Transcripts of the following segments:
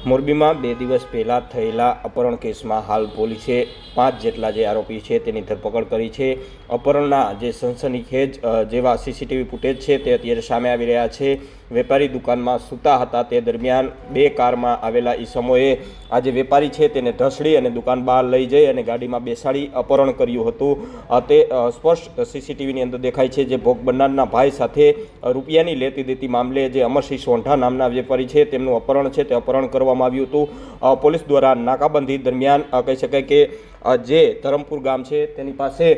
મોરબીમાં 2 દિવસ પહેલાં થયેલા અપહરણ કેસમાં હાલ પોલીસે 5 જેટલા જે આરોપી છે તેની ધરપકડ કરી છે। અપહરણના જે સનસનીખેજ જેવા સીસીટીવી ફૂટેજ છે તે અત્યારે સામે આવી રહ્યા છે। વેપારી દુકાનમાં સૂતા હતા તે દરમિયાન 2 કારમાં આવેલા ઈસમોએ આ જે વેપારી છે તેને ઢસડી અને દુકાન બહાર લઈ જઈ અને ગાડીમાં બેસાડી અપહરણ કર્યું હતું। તે સ્પષ્ટ સીસીટીવીની અંદર દેખાય છે। જે ભોગ બનનારના ભાઈ સાથે રૂપિયાની લેતી દેતી મામલે જે અમરસિંહ સોંઢા નામના વેપારી છે તેમનું અપહરણ છે તે અપહરણ કરવામાં આવ્યું હતું। પોલીસ દ્વારા નાકાબંધી દરમિયાન કહી શકાય કે જે ધરમપુર ગામ છે તેની પાસે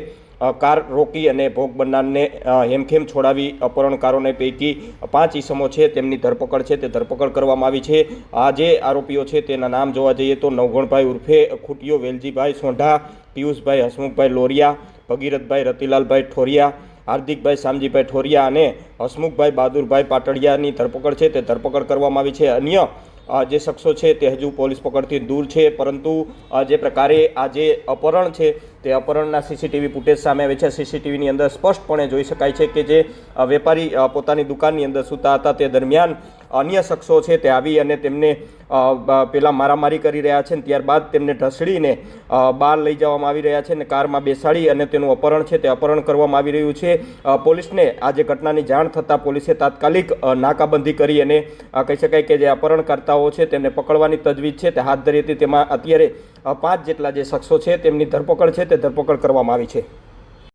કાર રોકી અને ભોગ બનનારને હેમખેમ છોડાવી અપહરણકારોને પૈકી 5 ઈસમો છે તેમની ધરપકડ છે તે ધરપકડ કરવામાં આવી છે। આ જે આરોપીઓ છે તેના નામ જોવા જઈએ તો નવઘણભાઈ ઉર્ફે ખૂટીયો વેલજીભાઈ સોંઢા, પિયુષભાઈ હસમુખભાઈ લોરિયા, ભગીરથભાઈ રતિલાલભાઈ ઠોરિયા, હાર્દિકભાઈ શામજીભાઈ ઠોરિયા અને હસમુખભાઈ બહાદુરભાઈ પાટડિયાની ધરપકડ છે તે ધરપકડ કરવામાં આવી છે। અન્ય જે શખ્સો છે તે હજુ પોલીસ પકડથી દૂર છે, પરંતુ જે પ્રકારે આ જે અપહરણ છે તે અપહરણના સીસીટીવી ફૂટેજ સામે આવે છે। સીસીટીવીની અંદર સ્પષ્ટપણે જોઈ શકાય છે કે જે વેપારી પોતાની દુકાનની અંદર સૂતા હતા તે દરમિયાન અન્ય શખ્સો છે તે આવી અને તેમને પેલા મારામારી કરી રહ્યા છે, ત્યારબાદ તેમને ઢસડીને બહાર લઈ જવામાં આવી રહ્યા છે અને કારમાં બેસાડી અને તેનું અપહરણ છે તે અપહરણ કરવામાં આવી રહ્યું છે। પોલીસને આ જે ઘટનાની જાણ થતાં પોલીસે તાત્કાલિક નાકાબંધી કરી અને કહી શકાય કે જે અપહરણકર્તાઓ છે તેમને પકડવાની તજવીજ છે તે હાથ ધરી હતી। તેમાં અત્યારે 5 જેટલા જે શખ્સો છે તેમની ધરપકડ છે તે ધરપકડ કરવામાં આવી છે।